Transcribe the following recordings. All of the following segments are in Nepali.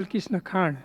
बालकृष्ण खाँड।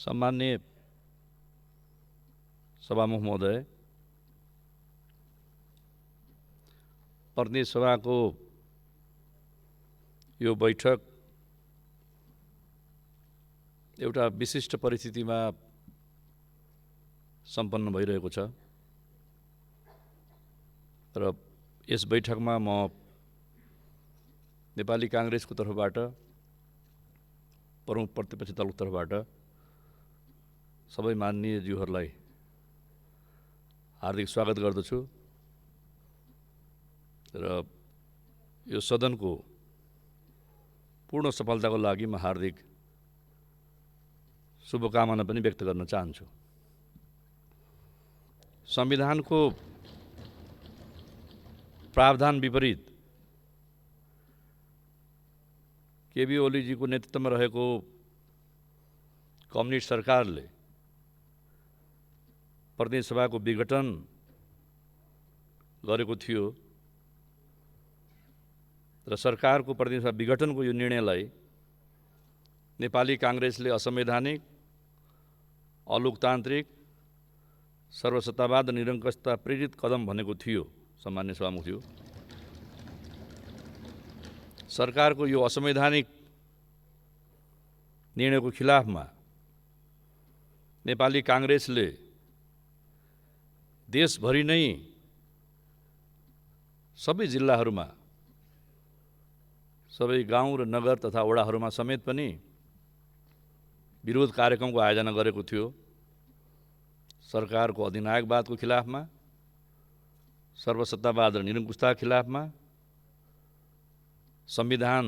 सम्माननीय सभामुख महोदय, प्रतिनिधि सभाको यो बैठक एउटा विशिष्ट परिस्थितिमा सम्पन्न भइरहेको छ र यस बैठकमा म नेपाली कांग्रेसको तर्फबाट, प्रमुख प्रतिपक्षी दलको तर्फबाट सबै माननीयज्यूहरूलाई हार्दिक स्वागत गर्दछु र यो सदनको पूर्ण सफलताको लागि म हार्दिक शुभकामना पनि व्यक्त गर्न चाहन्छु। संविधानको प्रावधान विपरीत केबी ओलीजीको नेतृत्वमा रहेको कम्युनिस्ट सरकारले प्रतिनिधि सभाको विघटन गरेको थियो र सरकारको प्रतिनिधि सभा विघटनको यो निर्णयलाई नेपाली कांग्रेसले असंवैधानिक, अलोकतान्त्रिक, सर्वसत्तावाद र निरङ्कुशता प्रेरित कदम भनेको थियो। सम्मान्य सभामुखज्यू, सरकारको यो असंवैधानिक निर्णयको खिलाफमा नेपाली कांग्रेसले देशभरि नै सबै जिल्लाहरूमा, सबै गाउँ र नगर तथा वडाहरूमा समेत पनि विरोध कार्यक्रमको आयोजना गरेको थियो। सरकारको अधिनायकवादको खिलाफमा, सर्वसत्तावाद र निरङ्कुशताको खिलाफमा, संविधान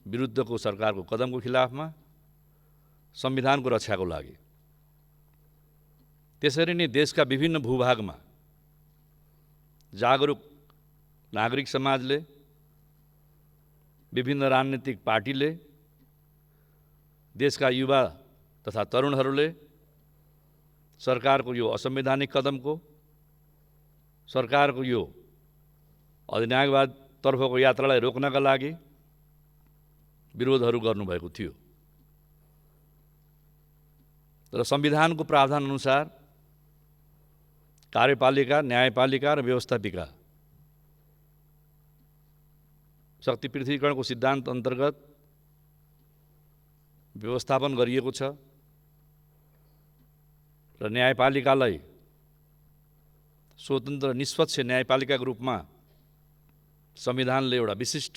विरुद्धको सरकारको कदमको खिलाफमा, संविधानको रक्षाको लागि। त्यसरी नै देशका विभिन्न भूभागमा जागरुक नागरिक समाजले, विभिन्न राजनीतिक पार्टीले, देशका युवा तथा तरुणहरूले सरकारको यो असंवैधानिक कदमको, सरकारको यो अधिनायकवाद तर्फको यात्रालाई रोक्नका लागि विरोधहरू गर्नुभएको थियो र संविधानको प्रावधान अनुसार कार्यपालिका, न्यायपालिका र व्यवस्थापिका शक्ति पृथ्वीकरणको सिद्धान्त अन्तर्गत व्यवस्थापन गरिएको छ र न्यायपालिकालाई स्वतन्त्र निष्पक्ष न्यायपालिकाको रूपमा संविधानले एउटा विशिष्ट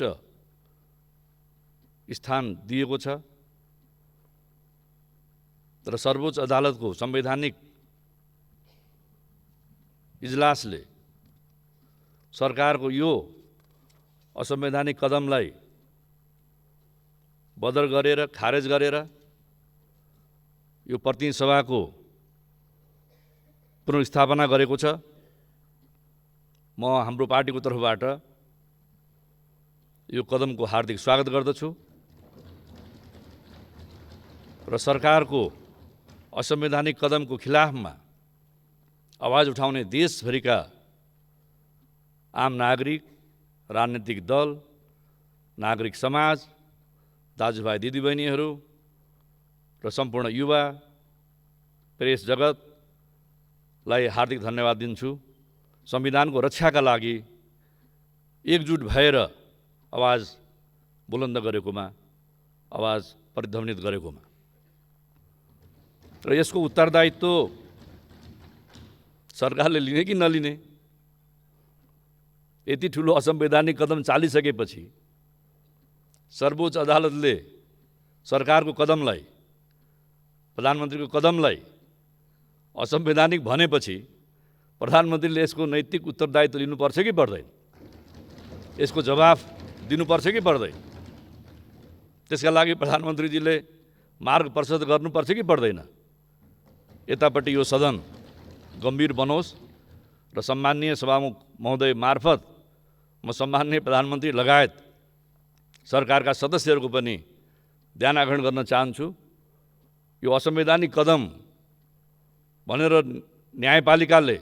स्थान दिएको छ र सर्वोच्च अदालतको संवैधानिक इजलासले सरकारको यो असंवैधानिक कदमलाई बदर गरेर, खारेज गरेर यो प्रतिनिधि सभाको पुनर्स्थापना गरेको छ। म हाम्रो पार्टीको तर्फबाट यो कदमको हार्दिक स्वागत गर्दछु र सरकारको असंवैधानिक कदमको खिलाफमा आवाज उठाउने देशभरिका आम नागरिक, राजनीतिक दल, नागरिक समाज, दाजुभाइ दिदीबहिनीहरू र सम्पूर्ण युवा प्रेस जगतलाई हार्दिक धन्यवाद दिन्छु। संविधानको रक्षाका लागि एकजुट भएर आवाज बुलन्द गरेकोमा, आवाज प्रतिध्वनित गरेकोमा र यसको उत्तरदायित्व सरकारले लिने कि नलिने, यति ठुलो असंवैधानिक कदम चालिसकेपछि सर्वोच्च अदालतले सरकारको कदमलाई, प्रधानमन्त्रीको कदमलाई असंवैधानिक भनेपछि प्रधानमन्त्रीले यसको नैतिक उत्तरदायित्व लिनुपर्छ कि पर्दैन? यसको जवाफ दिनुपर्छ कि पर्दैन? त्यसका लागि प्रधानमन्त्रीजीले मार्ग प्रशस्त गर्नुपर्छ कि पर्दैन? यतापट्टि यो सदन गम्भीर बनोस् र सम्माननीय सभामुख महोदय मार्फत म सम्माननीय प्रधानमन्त्री लगायत सरकारका सदस्यहरूको पनि ध्यान आकर्षण गर्न चाहन्छु। यो असंवैधानिक कदम भनेर न्यायपालिकाले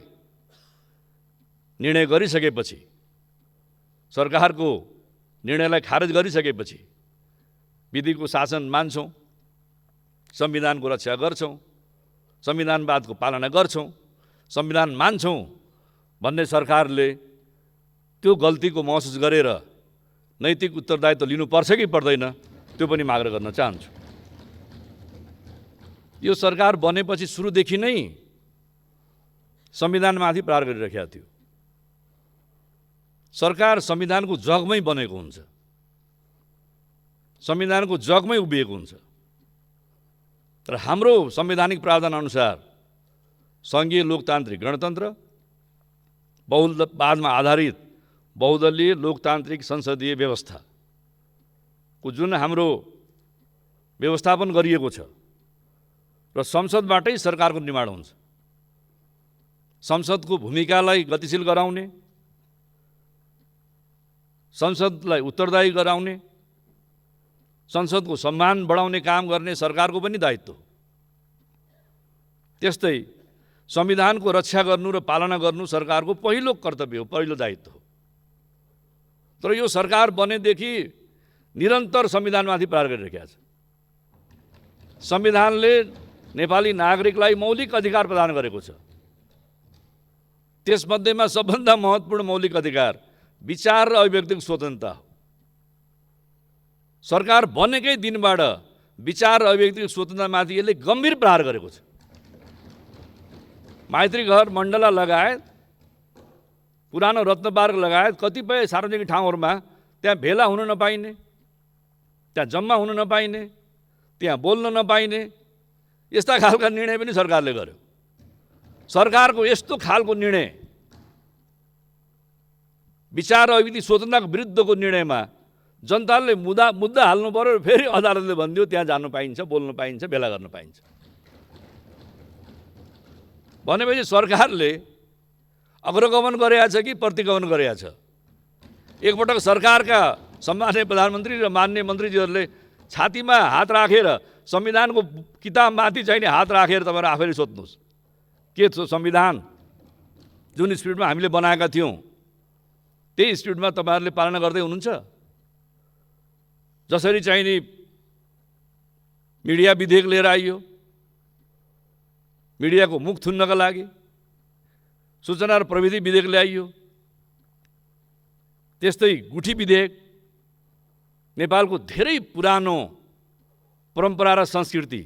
निर्णय गरिसकेपछि, सरकारको निर्णयलाई खारेज गरिसकेपछि विधिको शासन मान्छौँ, संविधानको रक्षा गर्छौँ, संविधानवादको पालना गर्छौँ, संविधान मान्छौँ भन्ने सरकारले त्यो गल्तीको महसुस गरेर नैतिक उत्तरदायित्व लिनुपर्छ कि पर्दैन, त्यो पनि माग गर्न चाहन्छु। यो सरकार बनेपछि सुरुदेखि नै संविधानमाथि प्रहार गरिरहेको थियो। सरकार संविधानको जगमै बनेको हुन्छ, संविधानको जगमै उभिएको हुन्छ। तर हाम्रो संवैधानिक प्रावधान अनुसार सङ्घीय लोकतान्त्रिक गणतन्त्र, बहुलवादमा आधारित बहुदलीय लोकतान्त्रिक संसदीय व्यवस्थाको जुन हाम्रो व्यवस्थापन गरिएको छ र संसदबाटै सरकारको निर्माण हुन्छ। संसदको भूमिकालाई गतिशील गराउने, संसदलाई उत्तरदायी गराउने, संसदको सम्मान बढाउने काम गर्ने सरकारको पनि दायित्व हो। त्यस्तै संविधानको रक्षा गर्नु र पालना गर्नु सरकारको पहिलो कर्तव्य हो, पहिलो दायित्व हो। तर यो सरकार बनेदेखि निरन्तर संविधानमाथि प्रहार गरिरहेको छ। संविधानले नेपाली नागरिकलाई मौलिक अधिकार प्रदान गरेको छ। त्यसमध्येमा सबभन्दा महत्त्वपूर्ण मौलिक अधिकार विचार र अभिव्यक्तिको स्वतन्त्रता हो। सरकार बनेकै दिनबाट विचार र अभिव्यक्तिको स्वतन्त्रतामाथि यसले गम्भीर प्रहार गरेको छ। मैत्री घर, मण्डला लगायत, पुरानो रत्नपार्क लगायत कतिपय सार्वजनिक ठाउँहरूमा त्यहाँ भेला हुन नपाइने, त्यहाँ जम्मा हुन नपाइने, त्यहाँ बोल्न नपाइने, यस्ता खालका निर्णय पनि सरकारले गर्यो। सरकारको यस्तो खालको निर्णय, विचार र अभिव्यक्ति स्वतन्त्रताको विरुद्धको निर्णयमा जनताले मुद्दा हाल्नु पर्यो, फेरि अदालतले भनिदियो त्यहाँ जानु पाइन्छ, बोल्न पाइन्छ, भेला गर्न पाइन्छ। भनेपछि सरकारले अग्रगमन गरेका छ कि प्रतिगमन गरेका छ? एकपटक सरकारका सम्माननीय प्रधानमन्त्री र माननीय मन्त्रीजीहरूले छातीमा हात राखेर संविधानको किताबमाथि चाहिँ हात राखेर तपाईँहरू आफैले सोध्नुहोस्, के संविधान जुन स्पिरिटमा हामीले बनाएका थियौँ त्यही स्पिरिटमा तपाईँहरूले पालना गर्दै हुनुहुन्छ? जसरी चाहिँ नि मिडिया विधेयक लिएर आइयो, मिडियाको मुख थुन्नका लागि सूचना र प्रविधि विधेयक ल्याइयो, त्यस्तै गुठी विधेयक, नेपालको धेरै पुरानो परम्परा र संस्कृति,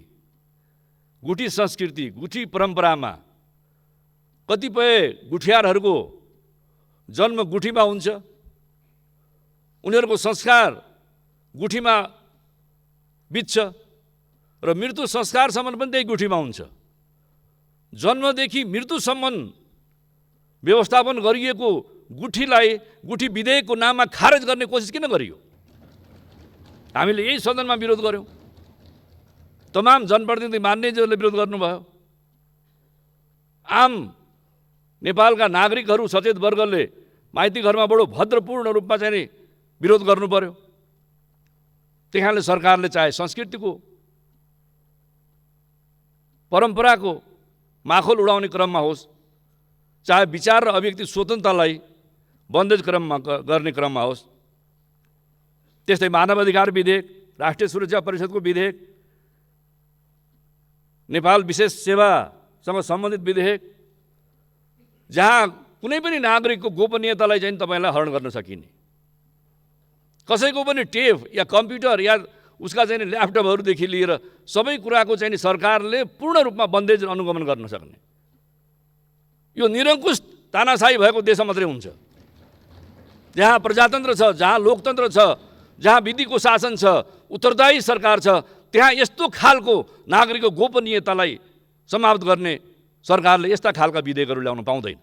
गुठी संस्कृति, गुठी परम्परामा कतिपय गुठियारहरूको जन्म गुठीमा हुन्छ, उनीहरूको संस्कार गुठीमा बित्छ र मृत्यु संस्कारसम्म पनि त्यही गुठीमा हुन्छ। जन्मदेखि मृत्युसम्म व्यवस्थापन गरिएको गुठीलाई गुठी विधेयकको नाममा खारेज गर्ने कोसिस किन गरियो? हामीले यही सदनमा विरोध गर्यौँ, तमाम जनप्रतिनिधि मान्यजीहरूले विरोध गर्नुभयो, आम नेपालका नागरिकहरू सचेत वर्गले माइती घरमा बडो भद्रपूर्ण रूपमा चाहिँ विरोध गर्नु पर्यो। त्यहाँले सरकारले चाहे संस्कृतिको परम्पराको माखोल उडाउने क्रममा होस्, चाहे विचार र अभिव्यक्ति स्वतन्त्रतालाई बन्देज गर्ने क्रममा होस्, त्यस्तै मानव अधिकार विधेयक, राष्ट्रिय सुरक्षा परिषदको विधेयक, नेपाल विशेष सेवासँग सम्बन्धित विधेयक, जहाँ कुनै पनि नागरिकको गोपनीयतालाई चाहिँ तपाईँलाई हरण गर्न सकिने, कसैको पनि टेप या कम्प्युटर या उसका चाहिँ ल्यापटपहरूदेखि लिएर सबै कुराको चाहिँ सरकारले पूर्ण रूपमा बन्देज अनुगमन गर्न सक्ने, यो निरङ्कुश तानाशाही भएको देशमा मात्रै हुन्छ। जहाँ प्रजातन्त्र छ, जहाँ लोकतन्त्र छ, जहाँ विधिको शासन छ, उत्तरदायी सरकार छ, त्यहाँ यस्तो खालको नागरिकको गोपनीयतालाई समाप्त गर्ने सरकारले यस्ता खालका विधेयकहरू ल्याउन पाउँदैन।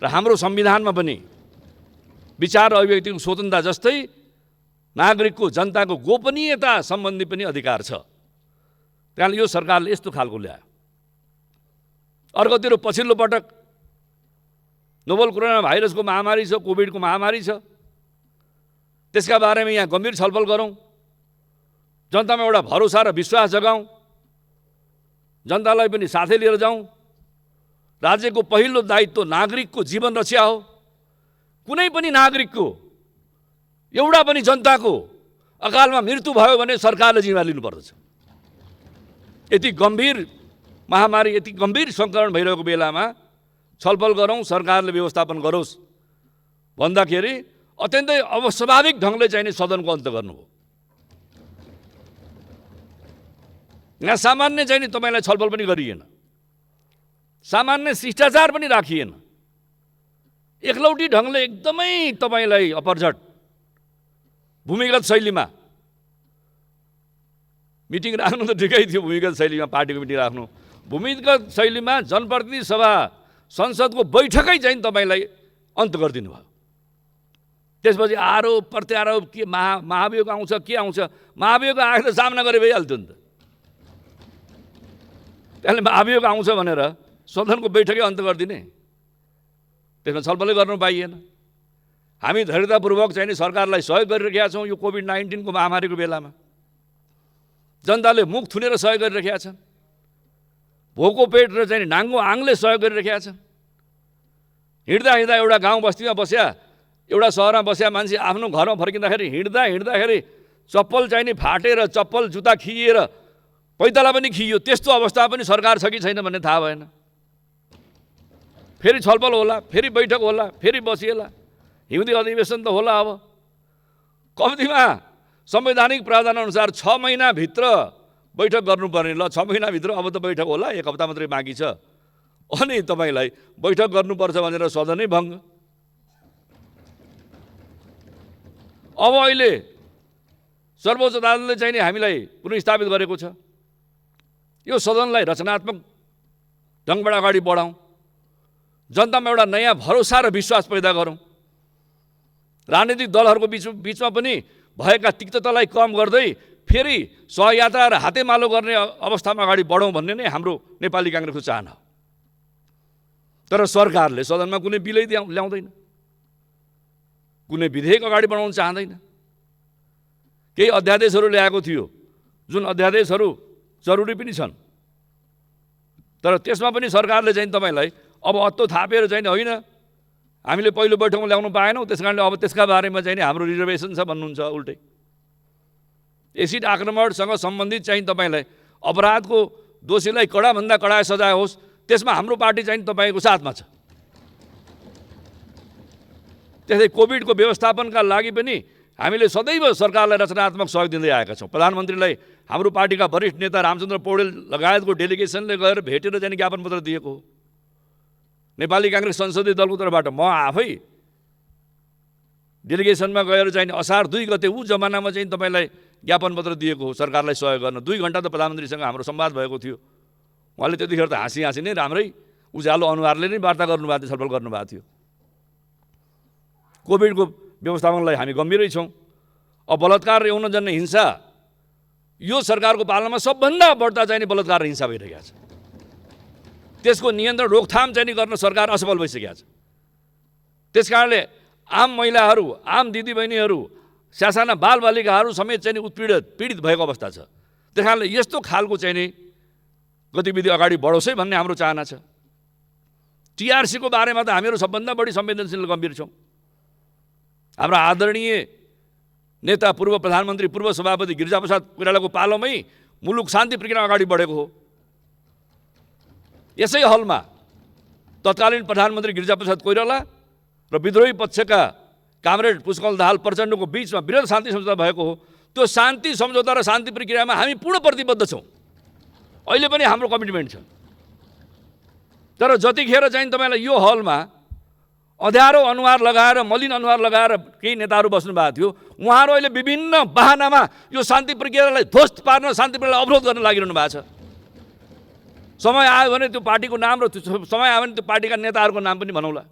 र हाम्रो संविधानमा पनि विचार अभिव्यक्तिको स्वतन्त्रता जस्तै नागरिकको जनताको गोपनीयता सम्बन्धी पनि अधिकार छ। त्यहाँले यो सरकारले यस्तो खालको ल्यायो। अर्कोतिर पछिल्लो पटक नोभल कोरोना भाइरसको महामारी छ, कोभिडको महामारी छ, त्यसका बारेमा यहाँ गम्भीर छलफल गरौँ, जनतामा एउटा भरोसा र विश्वास जगाउँ, जनतालाई पनि साथै लिएर जाउँ। राज्यको पहिलो दायित्व नागरिकको जीवन रक्षा हो। कुनै पनि नागरिकको, एउटा पनि जनताको अकालमा मृत्यु भयो भने सरकारले जिम्मेवारी लिनुपर्दछ। यति गम्भीर महामारी, यति गम्भीर सङ्कलन भइरहेको बेलामा छलफल गरौँ, सरकारले व्यवस्थापन गरोस् भन्दाखेरि अत्यन्तै अस्वाभाविक ढङ्गले चाहिँ नि सदनको अन्त गर्नुभयो। यहाँ सामान्य चाहिँ नि तपाईँलाई छलफल पनि गरिएन, सामान्य शिष्टाचार पनि राखिएन। एकलौटी ढङ्गले एकदमै तपाईँलाई अपरझट भूमिगत शैलीमा मिटिङ राख्नु त ठिकै थियो, भूमिगत शैलीमा पार्टीको मिटिङ राख्नु, भूमिगत शैलीमा जनप्रतिनिधि सभा संसदको बैठकै चाहिँ तपाईँलाई अन्त गरिदिनु भयो। त्यसपछि आरोप प्रत्यारोप के महाभियोग आउँछ, के आउँछ, महाभियोग आएर त सामना गरे भइहाल्थ्यो नि त। त्यसले महाभियोग आउँछ भनेर सदनको बैठकै अन्त गरिदिने, त्यसमा छलफलै गर्नु पाइएन। हामी धैर्यतापूर्वक चाहिँ नि सरकारलाई सहयोग गरिरहेका छौँ। यो कोभिड-19 को महामारीको बेलामा जनताले मुख थुनेर सहयोग गरिरहेका छन्, भोको पेट र चाहिँ नाङ्गो आङले सहयोग गरिरहेका छन्। हिँड्दा हिँड्दा एउटा गाउँ बस्तीमा बस्या, एउटा सहरमा बस्या मान्छे आफ्नो घरमा फर्किँदाखेरि हिँड्दाखेरि चप्पल चाहिँ नि फाटेर, चप्पल जुत्ता खिएर, पैताला पनि खियो, त्यस्तो अवस्था पनि सरकार छ कि छैन भन्ने थाहा भएन। फेरि छलफल होला, फेरि बैठक होला, फेरि बसिएला, हिउँदी अधिवेशन त होला। अब कम्तीमा संवैधानिक प्रावधानअनुसार 6 महिनाभित्र बैठक गर्नुपर्ने, ल 6 महिनाभित्र अब त बैठक होला, 1 हप्ता मात्रै बाँकी छ, अनि तपाईँलाई बैठक गर्नुपर्छ भनेर सदनै भङ्ग। अब अहिले सर्वोच्च अदालतले चाहिँ नि हामीलाई पुनर्स्थापित गरेको छ। यो सदनलाई रचनात्मक ढङ्गबाट अगाडि बढाउँ, जनतामा एउटा नयाँ भरोसा र विश्वास पैदा गरौँ, राजनीतिक दलहरूको बिचमा पनि भएका तिक्ततालाई कम गर्दै फेरि सहयात्रा र हातेमालो गर्ने अवस्थामा अगाडि बढौँ भन्ने नै हाम्रो नेपाली काङ्ग्रेसको चाहना हो। तर सरकारले सदनमा कुनै बिलै ल्याउँदैन, कुनै विधेयक अगाडि बढाउन चाहँदैन। केही अध्यादेशहरू ल्याएको थियो, जुन अध्यादेशहरू जरुरी पनि छन्, तर त्यसमा पनि सरकारले चाहिँ तपाईँलाई अब अत्तो थापेर चाहिँ होइन, हामीले पहिलो बैठकमा ल्याउनु पाएनौँ, त्यस कारणले अब त्यसका बारेमा चाहिँ हाम्रो रिजर्भेसन छ भन्नुहुन्छ। उल्टै एसिड आक्रमणसँग सम्बन्धित चाहिँ तपाईँलाई अपराधको दोषीलाई कडाभन्दा कडा सजाय होस्, त्यसमा हाम्रो पार्टी चाहिँ तपाईँको साथमा छ। त्यसै कोभिडको व्यवस्थापनका लागि पनि हामीले सदैव सरकारलाई रचनात्मक सहयोग दिँदै आएका छौँ। प्रधानमन्त्रीलाई हाम्रो पार्टीका वरिष्ठ नेता रामचन्द्र पौडेल लगायतको डेलिगेसनले गएर भेटेर चाहिँ ज्ञापन पत्र दिएको हो। नेपाली काङ्ग्रेस संसदीय दलको तर्फबाट म आफै डेलिगेसनमा गएर चाहिँ असार 2 गते ऊ जमानामा चाहिँ तपाईँलाई ज्ञापन पत्र दिएको हो सरकारलाई सहयोग गर्न। 2 घण्टा त प्रधानमन्त्रीसँग हाम्रो संवाद भएको थियो। उहाँले त्यतिखेर त हाँसी नै राम्रै उज्यालो अनुहारले नै वार्ता गर्नुभएको थियो, छलफल गर्नुभएको थियो। कोभिडको व्यवस्थापनलाई हामी गम्भीरै छौँ। अब बलात्कार र यौनजन्य हिंसा, यो सरकारको पालनामा सबभन्दा बढ्ता चाहिँ बलात्कार र हिंसा भइरहेको छ। त्यसको नियन्त्रण रोकथाम चाहिँ गर्न सरकार असफल भइसकेको छ। त्यसकारणले आम महिलाहरू, आम दिदीबहिनीहरू, सासाना बालबालिकाहरू समेत चाहिँ पीडित भएको अवस्था छ। त्यसकारणले यस्तो खालको चाहिँ नि गतिविधि अगाडि बढोस् है भन्ने हाम्रो चाहना छ। टिआरसीको बारेमा त हामीहरू सबभन्दा बढी संवेदनशील गम्भीर छौँ। हाम्रो आदरणीय नेता पूर्व प्रधानमन्त्री, पूर्व सभापति गिरिजाप्रसाद कोइरालाको पालोमै मुलुक शान्ति प्रक्रिया अगाडि बढेको हो। यसै हलमा तत्कालीन प्रधानमन्त्री गिरिजाप्रसाद कोइराला र विद्रोही पक्षका कामरेड पुष्पकमल दाहाल प्रचण्डको बीचमा वृहत शान्ति सम्झौता भएको हो। त्यो शान्ति सम्झौता र शान्ति प्रक्रियामा हामी पूर्ण प्रतिबद्ध छौँ। अहिले पनि हाम्रो कमिटमेन्ट छ। तर जतिखेर चाहिँ तपाईँलाई यो हलमा अँध्यारो अनुहार लगाएर, मलिन अनुहार लगाएर केही नेताहरू बस्नु भएको थियो, उहाँहरू अहिले विभिन्न बहानामा यो शान्ति प्रक्रियालाई ध्वस्त पार्न, शान्ति प्रक्रियालाई अवरोध गर्न लागिरहनु भएको छ। समय आयो भने त्यो पार्टीको नाम र समय आयो भने त्यो पार्टीका नेताहरूको नाम पनि भनौँला।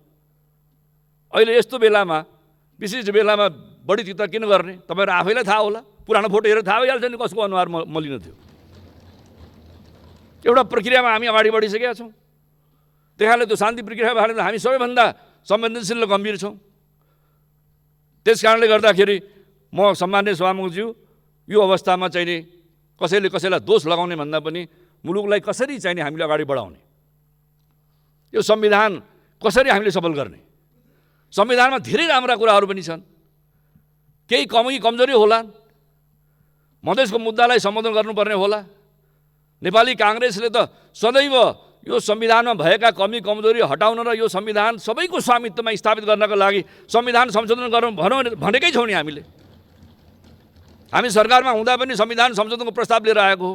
अहिले यस्तो बेलामा विशेष बेलामा बढी चित्त किन गर्ने? तपाईँहरू आफैलाई थाहा होला, पुरानो फोटो हेरेर थाहा भइहाल्छ नि कसको अनुहार मलिन थियो। एउटा प्रक्रियामा हामी अगाडि बढिसकेका छौँ। त्यहाँले त्यो शान्ति प्रक्रिया बारेमा हामी सबैभन्दा संवेदनशील र गम्भीर छौँ। त्यस कारणले गर्दाखेरि म सम्माननीय सभामुखज्यू, यो अवस्थामा चाहिँ नि कसैले कसैलाई दोष लगाउने भन्दा पनि मुलुकलाई कसरी चाहिँ नि हामीले अगाडि बढाउने, यो संविधान कसरी हामीले सफल गर्ने, संविधानमा धेरै राम्रा कुराहरू पनि छन्, केही कमजोरी होला, मधेसको मुद्दालाई सम्बोधन गर्नुपर्ने होला। नेपाली काङ्ग्रेसले त सदैव यो संविधानमा भएका कमी कमजोरी हटाउन र यो संविधान सबैको स्वामित्वमा स्थापित गर्नका लागि संविधान संशोधन गरौँ भनेकै छौँ नि हामीले। हामी सरकारमा हुँदा पनि संविधान संशोधनको प्रस्ताव लिएर आएको हो।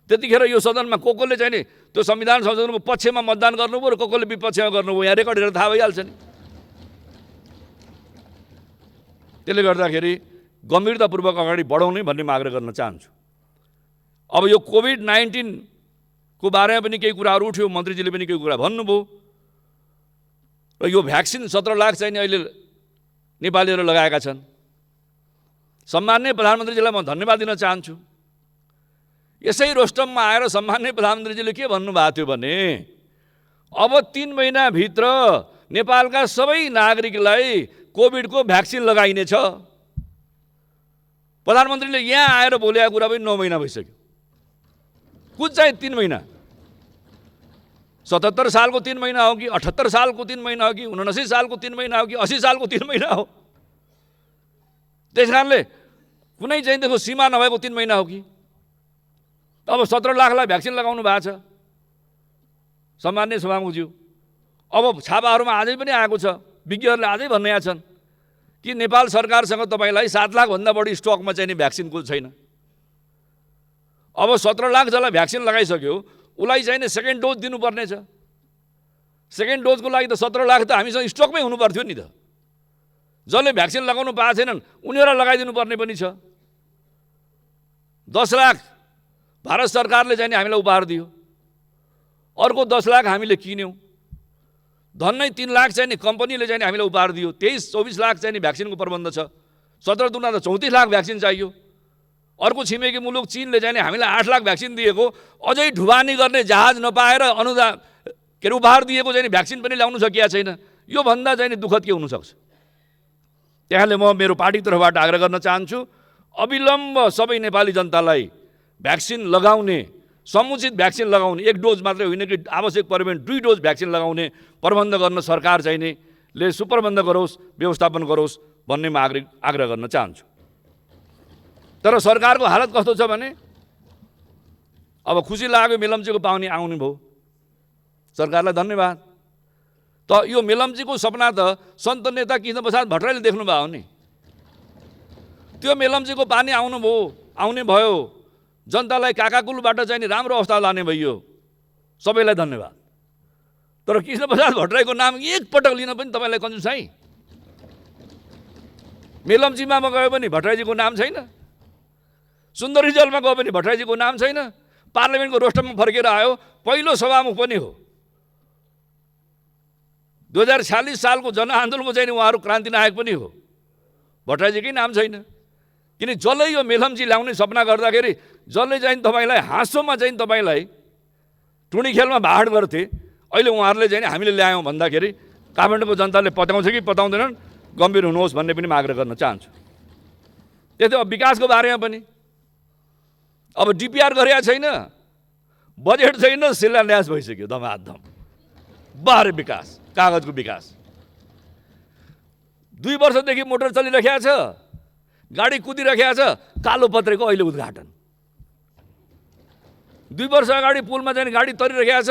त्यतिखेर यो सदनमा कोले चाहिँ नि त्यो संविधान संशोधनको पक्षमा मतदान गर्नुभयो र कोले विपक्षमा गर्नुभयो, यहाँ रेकर्ड हेरेर थाहा भइहाल्छ नि। त्यसले गर्दाखेरि गम्भीरतापूर्वक अगाडि बढाउने भन्ने म आग्रह गर्न चाहन्छु। अब यो कोभिड-19 को बारेमा पनि केही कुराहरू उठ्यो, मन्त्रीजीले पनि केही कुरा भन्नुभयो र यो भ्याक्सिन 17 लाख चाहिँ नि अहिले नेपालीहरू लगाएका छन्। सम्माननीय प्रधानमन्त्रीजीलाई म धन्यवाद दिन चाहन्छु। यसै रोस्टममा आएर सम्माननीय प्रधानमन्त्रीजीले के भन्नुभएको थियो भने अब 3 महिनाभित्र नेपालका सबै नागरिकलाई कोभिडको भ्याक्सिन लगाइनेछ। प्रधानमन्त्रीले यहाँ आएर बोलेको कुरा पनि 9 महिना भइसक्यो। कुन चाहिँ 3 महिना? 77 सालको 3 महिना हो कि 78 सालको 3 महिना हो कि 79 सालको 3 महिना हो कि 80 सालको 3 महिना हो? त्यस कारणले कुनै चाहिँ देखो सीमा नभएको 3 महिना हो कि? अब 17 लाखलाई भ्याक्सिन लगाउनु भएको छ सम्माननीय सभामुखज्यू। अब छापाहरूमा आजै पनि आएको छ, विज्ञहरूले आजै भन्ने छन् कि नेपाल सरकारसँग तपाईँलाई 7 लाखभन्दा बढी स्टकमा चाहिँ नि भ्याक्सिनको छैन। अब 17 लाख जसलाई भ्याक्सिन लगाइसक्यो उसलाई चाहिँ नि सेकेन्ड डोज दिनुपर्ने छ। सेकेन्ड डोजको लागि त 17 लाख त हामीसँग स्टकमै हुनु पर्थ्यो नि त। जसले भ्याक्सिन लगाउनु पाएको छैनन् उनीहरूलाई लगाइदिनु पर्ने पनि छ। 10 लाख भारत सरकारले चाहिँ नि हामीलाई उपहार दियो, अर्को 10 लाख हामीले किन्यौँ, धन्नै 3 लाख चाहिँ नि कम्पनीले चाहिँ नि हामीलाई उपहार दियो। 23-24 लाख चाहिँ नि भ्याक्सिनको प्रबन्ध छ। 17 दुना त 34 लाख भ्याक्सिन चाहियो। अर्को छिमेकी मुलुक चीनले चाहिँ नि हामीलाई 8 लाख भ्याक्सिन दिएको, अझै ढुवानी गर्ने जहाज नपाएर अनुदान के उपहार दिएको चाहिँ नि भ्याक्सिन पनि ल्याउनु सकिएको छैन। यो भन्दा चाहिँ नि दुःखद के हुनसक्छ? त्यहाँले म मेरो पार्टी तर्फबाट आग्रह गर्न चाहन्छु, अविलम्ब सबै नेपाली जनतालाई भ्याक्सिन लगाउने, समुचित भ्याक्सिन लगाउने, 1 डोज मात्रै होइन कि आवश्यक पऱ्यो भने 2 डोज भ्याक्सिन लगाउने प्रबन्ध गर्न सरकार चाहिँ नि ले सुप्रबन्ध गरोस्, व्यवस्थापन गरोस् भन्ने म आग्रह गर्न चाहन्छु। तर सरकारको हालत कस्तो छ भने अब खुसी लाग्यो मेलम्चीको पाहुनी आउनु भयो, सरकारलाई धन्यवाद। त यो मेलम्चीको सपना त सन्त नेता कृष्णप्रसाद भट्टराईले देख्नुभयो नि। त्यो मेलम्चीको पानी आउने भयो, जनतालाई काकाकुलबाट चाहिँ नि राम्रो अवस्था लाने भइयो, सबैलाई धन्यवाद। तर कृष्णप्रसाद भट्टराईको नाम एकपटक लिन पनि तपाईँलाई कन्जुसाइ। मेलम्चीमा गयो पनि भट्टराईजीको नाम छैन, सुन्दरी जलमा गयो पनि भट्टराईजीको नाम छैन, पार्लिमेन्टको रोस्टममा फर्केर आयो, पहिलो सभामुख पनि हो। 2046 सालको जनआन्दोलनको चाहिँ उहाँहरू क्रान्ति नायक पनि हो, भट्टराईजीकै नाम छैन। किन जसले यो मेलम्ची ल्याउने सपना गर्दाखेरि जसले चाहिँ तपाईँलाई हाँसोमा चाहिँ तपाईँलाई टुणी खेलमा भाड गर्थे, अहिले उहाँहरूले चाहिँ हामीले ल्यायौँ भन्दाखेरि काठमाडौँको जनताले पत्याउँछ कि पत्याउँदैनन्, गम्भीर हुनुहोस् भन्ने पनि म आग्रह गर्न चाहन्छु। त्यस्तै अब विकासको बारेमा पनि अब डिपिआर गरेका छैन, बजेट छैन, शिलान्यास भइसक्यो धमाधम। बाह्र विकास, कागजको विकास। 2 वर्षदेखि मोटर चलिरहेको छ, गाडी कुदिरहेको छ, कालो पत्रेको अहिले उद्घाटन। 2 वर्ष अगाडि पुलमा चाहिँ गाडी तरिरहेको छ,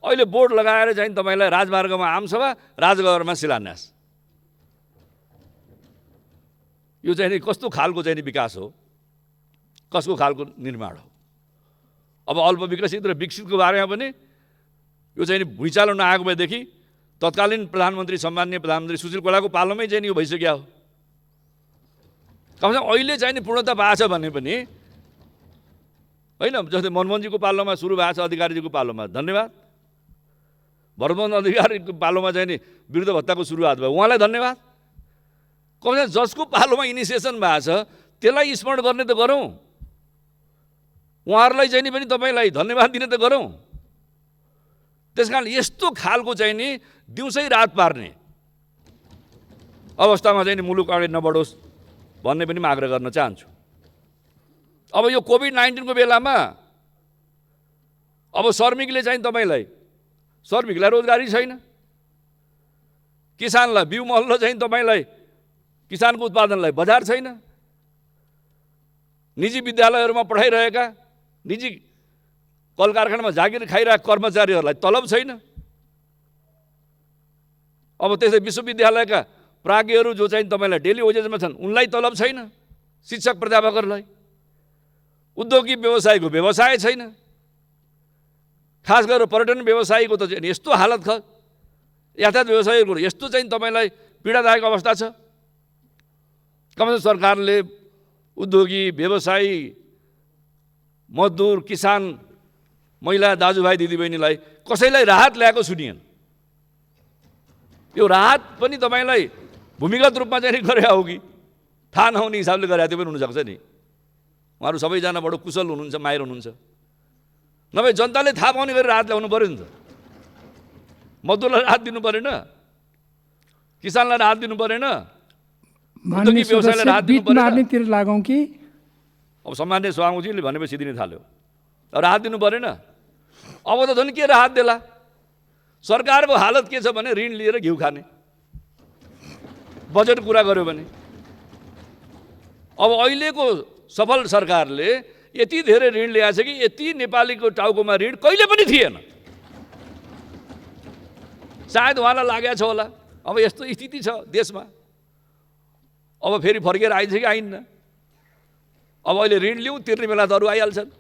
अहिले बोर्ड लगाएर चाहिँ तपाईँलाई राजमार्गमा आमसभा, राजगढमा शिलान्यास। यो चाहिँ नि कस्तो खालको चाहिँ नि विकास हो, कसको खालको निर्माण हो? अब अल्प विकसित र विकसितको बारेमा पनि यो चाहिँ नि भुइँचालो नआएको भएदेखि तत्कालीन प्रधानमन्त्री सम्माननीय प्रधानमन्त्री सुशील कोइरालाको पालोमै चाहिँ नि यो भइसक्यो हो। कमसेकम अहिले चाहिँ नि पूर्णता पाएको छ भने पनि होइन, जस्तै मनमोहनजीको पालोमा सुरु भएको छ, अधिकारीजीको पालोमा धन्यवाद, भरतमोहन अधिकारीको पालोमा चाहिँ नि वृद्ध भत्ताको सुरुवात भयो, उहाँलाई धन्यवाद। कमसेकम जसको पालोमा इनिसिएसन भएको छ त्यसलाई स्मरण गर्ने त गरौँ, उहाँहरूलाई चाहिँ नि पनि तपाईँलाई धन्यवाद दिने त गरौँ। त्यस कारण यस्तो खालको चाहिँ नि दिउँसै रात पार्ने अवस्थामा चाहिँ नि मुलुक अगाडि नबढोस् भन्ने पनि म आग्रह गर्न चाहन्छु। अब यो कोभिड-19 को बेलामा अब श्रमिकले चाहिँ तपाईँलाई श्रमिकलाई रोजगारी छैन, किसानलाई बिउ मल्ल चाहिँ तपाईँलाई किसानको उत्पादनलाई बजार छैन, निजी विद्यालयहरूमा पढाइरहेका निजी कल कारखानामा जागिर खाइरहेका कर्मचारीहरूलाई तलब छैन। अब त्यसै विश्वविद्यालयका प्राज्ञहरू जो चाहिँ तपाईँलाई डेली वेजेसमा छन् उनलाई तलब छैन, शिक्षक प्राध्यापकहरूलाई, उद्योगी व्यवसायको व्यवसाय छैन, खास गरेर पर्यटन व्यवसायको त यस्तो हालत छ, यातायात व्यवसायको यस्तो चाहिँ तपाईँलाई पीडादायक अवस्था छ। कमसेकम सरकारले उद्योगी व्यवसायी मजदुर किसान महिला दाजुभाइ दिदीबहिनीलाई कसैलाई राहत ल्याएको सुनिएन। यो राहत पनि तपाईँलाई भूमिगत रूपमा चाहिँ गरे हो कि थाहा नहुने हिसाबले गरे त्यो पनि हुनसक्छ नि। उहाँहरू सबैजना बडो कुशल हुनुहुन्छ, माहिर हुनुहुन्छ, नभए जनताले थाहा पाउने गरी राहत ल्याउनु पऱ्यो नि त। मजदुरलाई राहत दिनु परेन, किसानलाई राहत दिनु परेन, उद्योगी व्यवसायलाई राहत दिनु परेन। लागौँ कि अब सामान्य सभामुखजीले भनेपछि दिनै थाल्यो, अब राहत दिनु परेन। अब त झन् के राहत देला, सरकारको हालत के छ भने ऋण लिएर घिउ खाने, बजेट कुरा गर्यो भने। अब अहिलेको सफल सरकारले यति धेरै ऋण ल्याएको छ कि यति नेपालीको टाउकोमा ऋण कहिले पनि थिएन। सायद उहाँलाई लागेको छ होला अब यस्तो स्थिति छ देशमा, अब फेरि फर्केर आइन्छ कि आइन्न। अब अहिले ऋण लिउँ तिर्ने बेला त अरू आइहाल्छन्,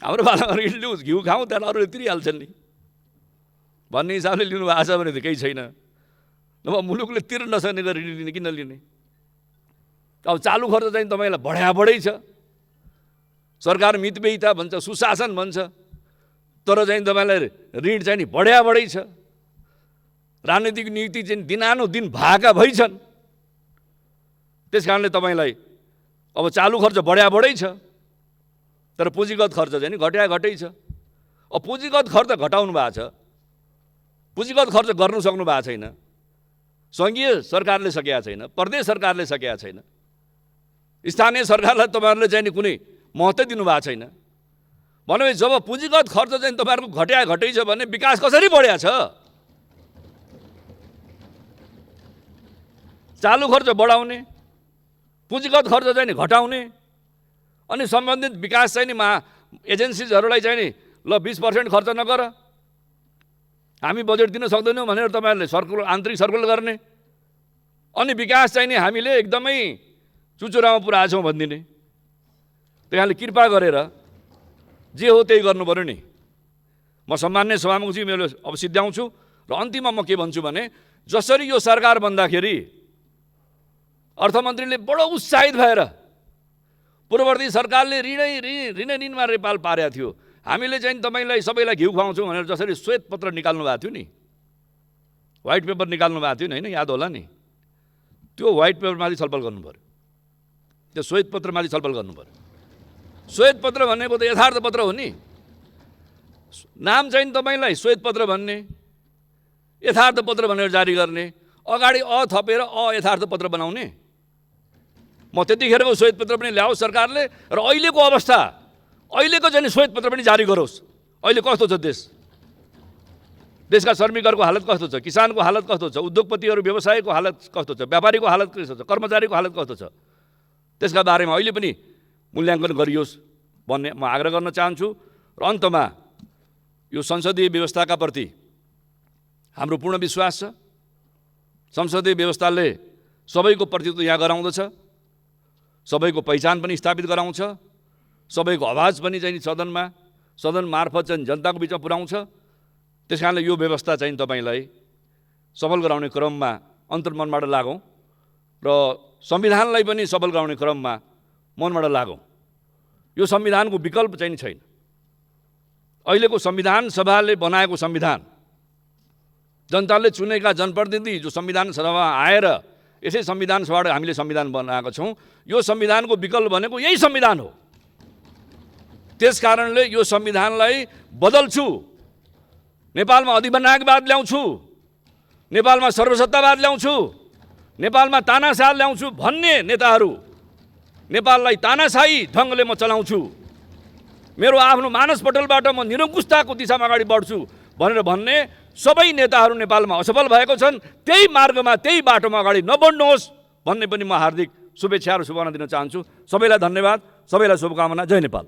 हाम्रो पालामा ऋण लिउँ घिउ खाउँ त्यहाँबाट अरूले तिरिहाल्छन् नि भन्ने हिसाबले लिनु भएको छ भने त केही छैन। नभए मुलुकले तिर्न नसक्ने गरी ऋण लिने किन लिने। अब चालु खर्च चाहिँ तपाईँलाई बढै छ, सरकार मितव्ययिता भन्छ, सुशासन भन्छ, तर चाहिँ तपाईँलाई ऋण चाहिँ नि बढै छ। राजनीतिक नीति चाहिँ दिनानुदिन भाका भइछन्, त्यस कारणले तपाईँलाई अब चालु खर्च बढै छ, तर पुँजीगत खर्च चाहिँ नि घटै छ। अब पुँजीगत खर्च घटाउनु भएको छ, पुँजीगत खर्च गर्नु सक्नु भएको छैन, सङ्घीय सरकारले सकेका छैन, प्रदेश सरकारले सकेका छैन, स्थानीय सरकारलाई तपाईँहरूले चाहिँ नि कुनै महत्त्व दिनु भएको छैन। भनेपछि जब पुँजीगत खर्च चाहिँ तपाईँहरूको घटै छ भने विकास कसरी बढ्या छ? चालु खर्च बढाउने, पुँजीगत खर्च चाहिँ नि घटाउने, अनि सम्बन्धित विकास चाहिँ नि एजेन्सिजहरूलाई चाहिँ नि ल 20% खर्च नगर, हामी बजेट दिन सक्दैनौँ भनेर तपाईँहरूले सर्कुलर आन्तरिक सर्कुलर गर्ने, अनि विकास चाहिँ नि हामीले एकदमै चुचुरामा पुऱ्याएछौँ भनिदिने। त्यही कारणले कृपा गरेर जे हो त्यही गर्नु पऱ्यो नि। म सम्मान्य सभामुखजी मेरो अब सिद्ध्याउँछु र अन्तिममा म के भन्छु भने जसरी यो सरकार बन्दाखेरि अर्थमन्त्रीले बडो उत्साहित भएर पूर्ववर्ती सरकारले ऋणमा नेपाल पारेको थियो, हामीले चाहिँ तपाईँलाई सबैलाई घिउ खुवाउँछौँ भनेर जसरी श्वेत पत्र निकाल्नु भएको थियो नि, व्हाइट पेपर निकाल्नु भएको थियो नि, होइन याद होला नि, त्यो व्हाइट पेपरमाथि छलफल गर्नु पऱ्यो, त्यो श्वेत पत्रमाथि छलफल गर्नु पऱ्यो। श्वेत पत्र भनेको त यथार्थ पत्र हो नि, नाम चाहिँ तपाईँलाई श्वेत पत्र भन्ने, यथार्थ पत्र भनेर जारी गर्ने, अगाडि थपेर यथार्थ पत्र बनाउने। म त्यतिखेरको श्वेत पत्र पनि ल्याओस् सरकारले, र अहिलेको अवस्था अहिलेको चाहिँ श्वेत पत्र पनि जारी गरोस्। अहिले कस्तो छ देशका श्रमिकहरूको हालत कस्तो छ, किसानको हालत कस्तो छ, उद्योगपतिहरू व्यवसायको हालत कस्तो छ, व्यापारीको हालत कस्तो छ, कर्मचारीको हालत कस्तो छ, त्यसका बारेमा अहिले पनि मूल्याङ्कन गरियोस् भन्ने म आग्रह गर्न चाहन्छु। र अन्तमा यो संसदीय व्यवस्थाका प्रति हाम्रो पूर्ण विश्वास छ। संसदीय व्यवस्थाले सबैको प्रतिनिधित्व यहाँ गराउँदछ, सबैको पहिचान पनि स्थापित गराउँछ, सबैको आवाज पनि चाहिँ सदन मार्फत चाहिँ जनताको बिचमा पुर्याउँछ। त्यस कारणले यो व्यवस्था चाहिँ तपाईँलाई सफल गराउने क्रममा अन्तर्मनबाट लागौँ र संविधानलाई पनि सफल गराउने क्रममा मनबाट लागौँ। यो संविधानको विकल्प चाहिँ छैन। अहिलेको संविधान सभाले बनाएको संविधान, जनताले चुनेका जनप्रतिनिधि जो संविधान सभामा आएर यसै संविधान सभाबाट हामीले संविधान बनाएको छौँ। यो संविधानको विकल्प भनेको यही संविधान हो। त्यसकारणले यो संविधानलाई बदल्छु, नेपालमा अधिबनायकवाद ल्याउँछु, नेपालमा सर्वसत्तावाद ल्याउँछु, नेपालमा तानाशाह ल्याउँछु भन्ने नेताहरू, नेपाललाई तानाशाही ढङ्गले म चलाउँछु, मेरो आफ्नो मानसपटलबाट म निरङ्कुशताको दिशामा अगाडि बढ्छु भनेर भन्ने सबै नेताहरू नेपालमा असफल भएको छन्। त्यही मार्गमा, त्यही बाटोमा अगाडि नबढ्नुहोस् भन्ने पनि म हार्दिक शुभेच्छा र शुभकामना दिन चाहन्छु। सबैलाई धन्यवाद, सबैलाई शुभकामना। जय नेपाल।